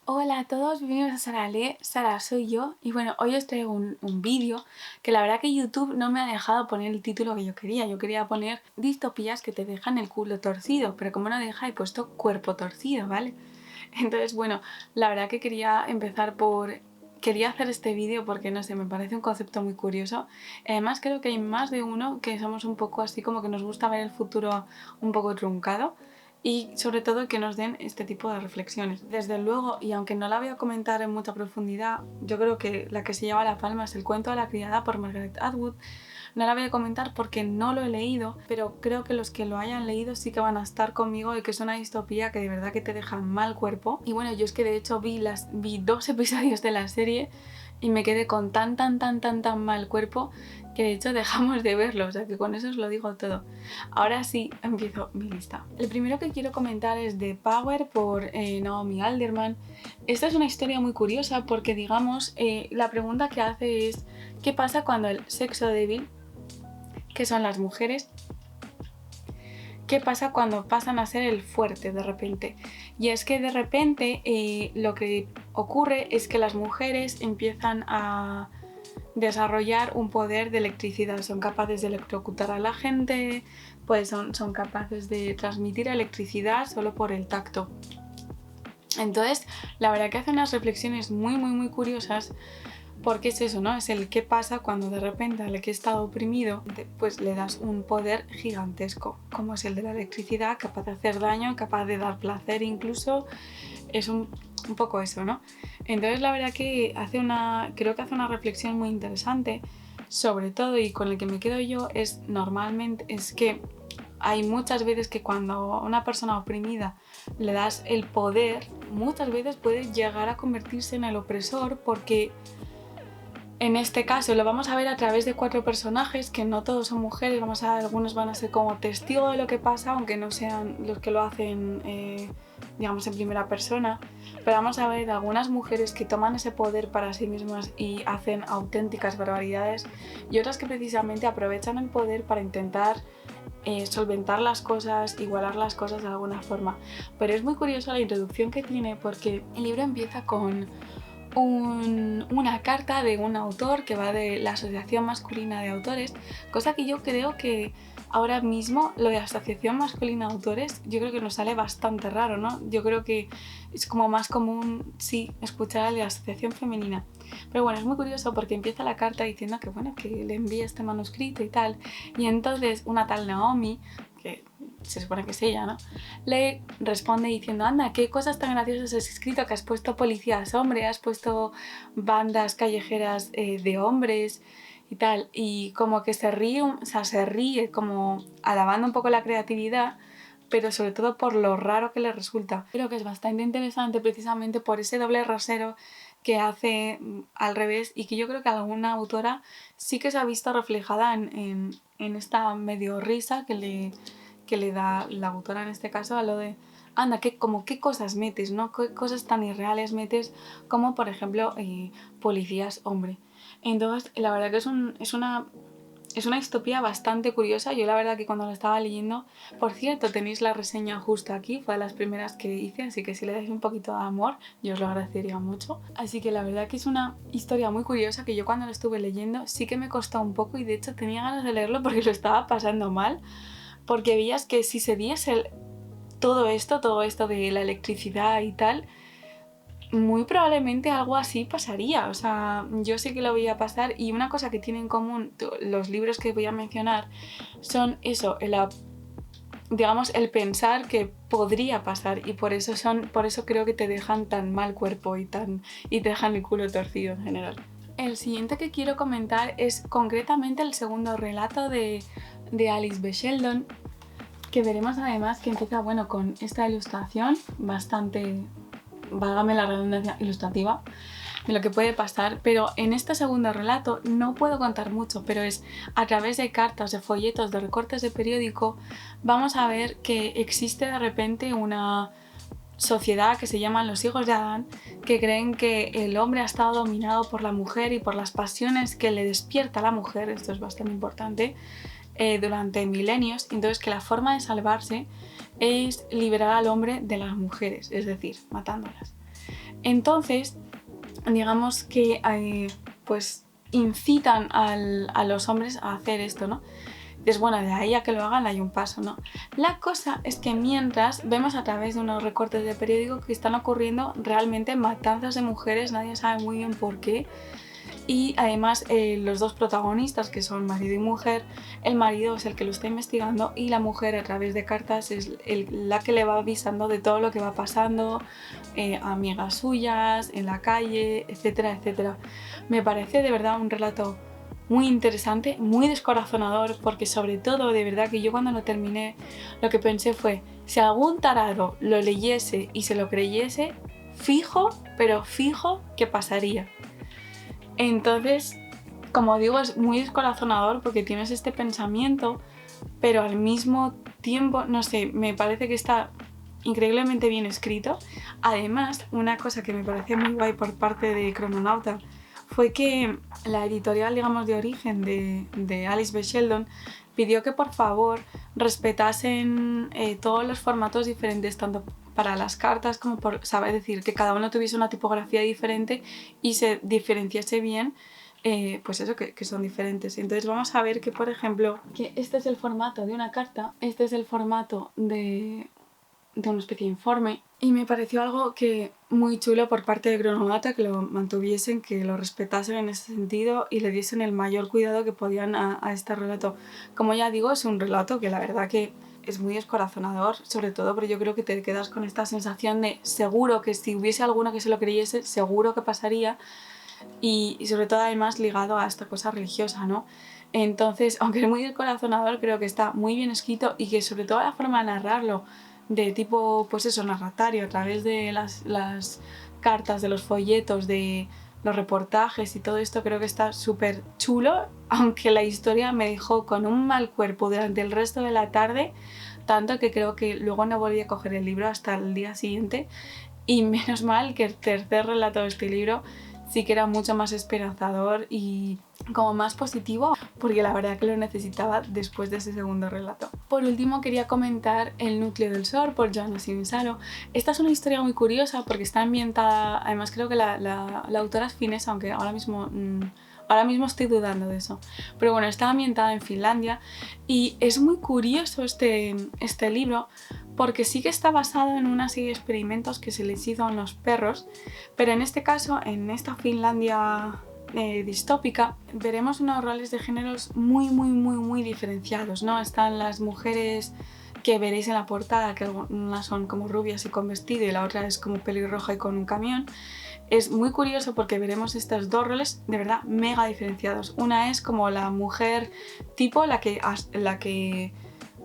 Hola a todos, bienvenidos a Sarale. Sara soy yo y bueno, hoy os traigo un vídeo que la verdad que YouTube no me ha dejado poner el título que yo quería. Yo quería poner distopías que te dejan el culo torcido, pero como no deja he puesto cuerpo torcido, ¿vale? Entonces bueno, la verdad que quería hacer este vídeo porque no sé, me parece un concepto muy curioso. Además creo que hay más de uno que somos un poco así como que nos gusta ver el futuro un poco truncado y sobre todo que nos den este tipo de reflexiones. Desde luego, y aunque no la voy a comentar en mucha profundidad, yo creo que la que se lleva la palma es El cuento de la criada por Margaret Atwood. No la voy a comentar porque no lo he leído, pero creo que los que lo hayan leído sí que van a estar conmigo de que es una distopía que de verdad que te deja mal cuerpo. Y bueno, yo es que de hecho vi 2 episodios de la serie y me quedé con tan mal cuerpo que de hecho dejamos de verlo, o sea que con eso os lo digo todo. Ahora sí, empiezo mi lista. El primero que quiero comentar es The Power por Naomi Alderman. Esta es una historia muy curiosa porque digamos, la pregunta que hace es ¿qué pasa cuando el sexo débil, que son las mujeres, qué pasa cuando pasan a ser el fuerte de repente? Y es que de repente lo que ocurre es que las mujeres empiezan a desarrollar un poder de electricidad, son capaces de electrocutar a la gente, pues son capaces de transmitir electricidad solo por el tacto. Entonces, la verdad que hace unas reflexiones muy curiosas porque es eso, ¿no? Es el qué pasa cuando de repente al que está oprimido pues le das un poder gigantesco, como es el de la electricidad, capaz de hacer daño, capaz de dar placer incluso, es un poco eso, ¿no? Entonces la verdad que creo que hace una reflexión muy interesante, sobre todo, y con el que me quedo yo es que hay muchas veces que cuando a una persona oprimida le das el poder, muchas veces puede llegar a convertirse en el opresor porque en este caso lo vamos a ver a través de 4 personajes que no todos son mujeres, algunos van a ser como testigo de lo que pasa, aunque no sean los que lo hacen digamos en primera persona, pero vamos a ver algunas mujeres que toman ese poder para sí mismas y hacen auténticas barbaridades y otras que precisamente aprovechan el poder para intentar solventar las cosas, igualar las cosas de alguna forma. Pero es muy curioso la introducción que tiene porque el libro empieza con una carta de un autor que va de la Asociación Masculina de Autores, cosa que yo creo que ahora mismo lo de Asociación Masculina de Autores yo creo que nos sale bastante raro, ¿no? Yo creo que es como más común, sí, escuchar el de Asociación Femenina. Pero bueno, es muy curioso porque empieza la carta diciendo que bueno, que le envía este manuscrito y tal, y entonces una tal Naomi, que se supone que es ella, ¿no?, le responde diciendo, anda, qué cosas tan graciosas has escrito, que has puesto policías hombres, has puesto bandas callejeras de hombres y tal, y como que se ríe como alabando un poco la creatividad, pero sobre todo por lo raro que le resulta. Creo que es bastante interesante precisamente por ese doble rasero que hace al revés y que yo creo que alguna autora sí que se ha visto reflejada en esta medio risa que le da la autora en este caso a lo de anda, qué cosas metes, ¿no? Qué cosas tan irreales metes como por ejemplo policías hombre. Entonces la verdad que es una distopía bastante curiosa. Yo la verdad que cuando la estaba leyendo, por cierto, tenéis la reseña justo aquí, fue de las primeras que hice, así que si le dais un poquito de amor, yo os lo agradecería mucho. Así que la verdad que es una historia muy curiosa que yo cuando lo estuve leyendo sí que me costó un poco y de hecho tenía ganas de leerlo porque lo estaba pasando mal, porque veías que si se diese todo esto de la electricidad y tal, muy probablemente algo así pasaría. O sea, yo sé que lo voy a pasar y una cosa que tienen en común los libros que voy a mencionar son eso, digamos, el pensar que podría pasar y por eso creo que te dejan tan mal cuerpo y te dejan el culo torcido en general. El siguiente que quiero comentar es concretamente el segundo relato de Alice B. Sheldon, que veremos además que empieza bueno con esta ilustración bastante, válgame la redundancia, ilustrativa de lo que puede pasar, pero en este segundo relato no puedo contar mucho, pero es a través de cartas, de folletos, de recortes de periódico, vamos a ver que existe de repente una sociedad que se llaman los hijos de Adán, que creen que el hombre ha estado dominado por la mujer y por las pasiones que le despierta a la mujer, esto es bastante importante, durante milenios, entonces que la forma de salvarse es liberar al hombre de las mujeres, es decir, matándolas. Entonces, digamos que pues incitan a los hombres a hacer esto, ¿no? Entonces, bueno, de ahí a que lo hagan hay un paso, ¿no? La cosa es que mientras vemos a través de unos recortes de periódico que están ocurriendo realmente matanzas de mujeres, nadie sabe muy bien por qué. Y además los dos protagonistas, que son marido y mujer, el marido es el que lo está investigando y la mujer a través de cartas es la que le va avisando de todo lo que va pasando, amigas suyas, en la calle, etcétera, etcétera. Me parece de verdad un relato muy interesante, muy descorazonador, porque sobre todo, de verdad que yo cuando lo terminé, lo que pensé fue, si algún tarado lo leyese y se lo creyese, fijo, pero fijo que pasaría. Entonces, como digo, es muy descorazonador porque tienes este pensamiento, pero al mismo tiempo, no sé, me parece que está increíblemente bien escrito. Además, una cosa que me pareció muy guay por parte de Crononauta fue que la editorial, digamos, de origen de Alice B. Sheldon pidió que por favor respetasen todos los formatos diferentes, tanto para las cartas como por, saber decir, que cada uno tuviese una tipografía diferente y se diferenciase bien, pues eso, que son diferentes. Entonces vamos a ver que, por ejemplo, que este es el formato de una carta, este es el formato de una especie de informe, y me pareció algo que muy chulo por parte de Crononauta, que lo mantuviesen, que lo respetasen en ese sentido y le diesen el mayor cuidado que podían a este relato. Como ya digo, es un relato que la verdad que es muy descorazonador, sobre todo, pero yo creo que te quedas con esta sensación de seguro que si hubiese alguno que se lo creyese, seguro que pasaría, y sobre todo además ligado a esta cosa religiosa, ¿no? Entonces, aunque es muy descorazonador, creo que está muy bien escrito y que sobre todo la forma de narrarlo, de tipo, pues eso, narratorio, a través de las cartas, de los folletos, de los reportajes y todo esto, creo que está súper chulo, aunque la historia me dejó con un mal cuerpo durante el resto de la tarde, tanto que creo que luego no volví a coger el libro hasta el día siguiente, y menos mal que el tercer relato de este libro sí que era mucho más esperanzador y como más positivo, porque la verdad que lo necesitaba después de ese segundo relato. Por último quería comentar El núcleo del sol por Joanna Sinisalo. Esta es una historia muy curiosa porque está ambientada, además creo que la autora es finesa, aunque ahora mismo estoy dudando de eso. Pero bueno, está ambientada en Finlandia y es muy curioso este libro porque sí que está basado en una serie de experimentos que se les hizo a unos perros, pero en este caso, en esta Finlandia distópica, veremos unos roles de géneros muy diferenciados, ¿no? Están las mujeres que veréis en la portada, que unas son como rubias y con vestido y la otra es como pelirroja y con un camión. Es muy curioso porque veremos estos dos roles de verdad mega diferenciados. Una es como la mujer tipo, la que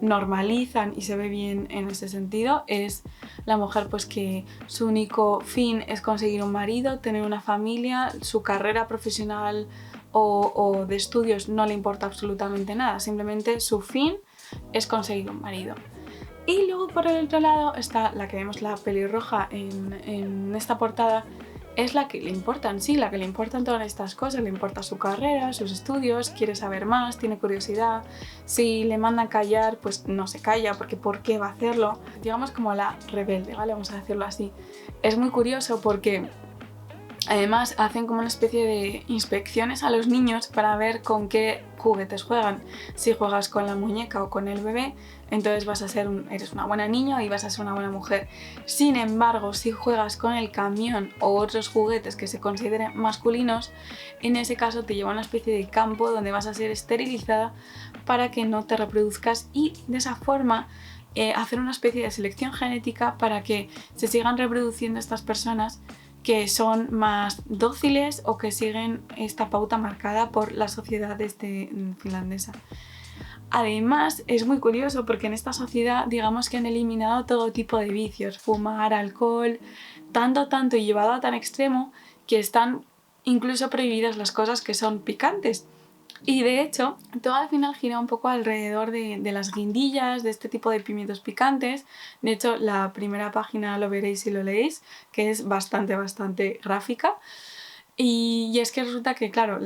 normalizan y se ve bien en ese sentido, es la mujer pues que su único fin es conseguir un marido, tener una familia, su carrera profesional o de estudios no le importa absolutamente nada, simplemente su fin es conseguir un marido. Y luego por el otro lado está la que vemos, la pelirroja en esta portada, es la que le importan, sí, la que le importan todas estas cosas, le importa su carrera, sus estudios, quiere saber más, tiene curiosidad. Si le mandan callar, pues no se calla, porque ¿por qué va a hacerlo? Digamos como la rebelde, ¿vale? Vamos a decirlo así. Es muy curioso porque además hacen como una especie de inspecciones a los niños para ver con qué juguetes juegan. Si juegas con la muñeca o con el bebé, entonces eres una buena niña y vas a ser una buena mujer. Sin embargo, si juegas con el camión o otros juguetes que se consideren masculinos, en ese caso te lleva a una especie de campo donde vas a ser esterilizada para que no te reproduzcas y de esa forma hacer una especie de selección genética para que se sigan reproduciendo estas personas que son más dóciles o que siguen esta pauta marcada por la sociedad finlandesa. Además, es muy curioso porque en esta sociedad, digamos que han eliminado todo tipo de vicios, fumar, alcohol, tanto y llevado a tan extremo que están incluso prohibidas las cosas que son picantes. Y de hecho, todo al final gira un poco alrededor de las guindillas, de este tipo de pimientos picantes. De hecho, la primera página lo veréis si lo leéis, que es bastante gráfica. Y es que resulta que, claro,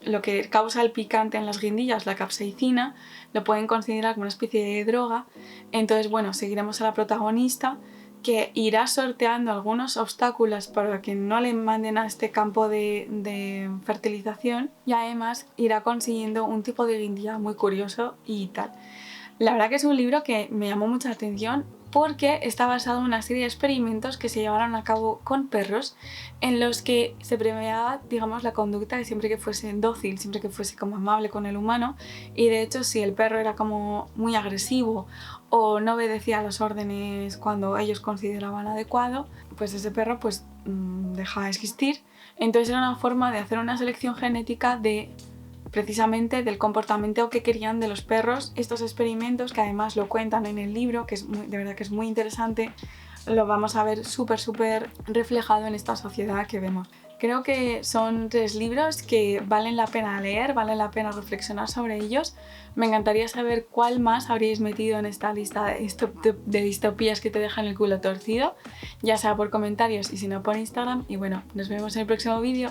lo que causa el picante en las guindillas, la capsaicina, lo pueden considerar como una especie de droga. Entonces, bueno, seguiremos a la protagonista que irá sorteando algunos obstáculos para que no le manden a este campo de fertilización, y además irá consiguiendo un tipo de guindilla muy curioso y tal. La verdad que es un libro que me llamó mucha atención porque está basado en una serie de experimentos que se llevaron a cabo con perros en los que se premiaba, digamos, la conducta de siempre que fuese dócil, siempre que fuese como amable con el humano, y de hecho si el perro era como muy agresivo o no obedecía a las órdenes cuando ellos consideraban adecuado, pues ese perro pues dejaba de existir. Entonces era una forma de hacer una selección genética de precisamente del comportamiento que querían de los perros. Estos experimentos, que además lo cuentan en el libro, que es de verdad que es muy interesante, lo vamos a ver súper reflejado en esta sociedad que vemos. Creo que son 3 libros que valen la pena leer, valen la pena reflexionar sobre ellos. Me encantaría saber cuál más habríais metido en esta lista de distopías que te dejan el culo torcido, ya sea por comentarios y si no por Instagram. Y bueno, nos vemos en el próximo vídeo.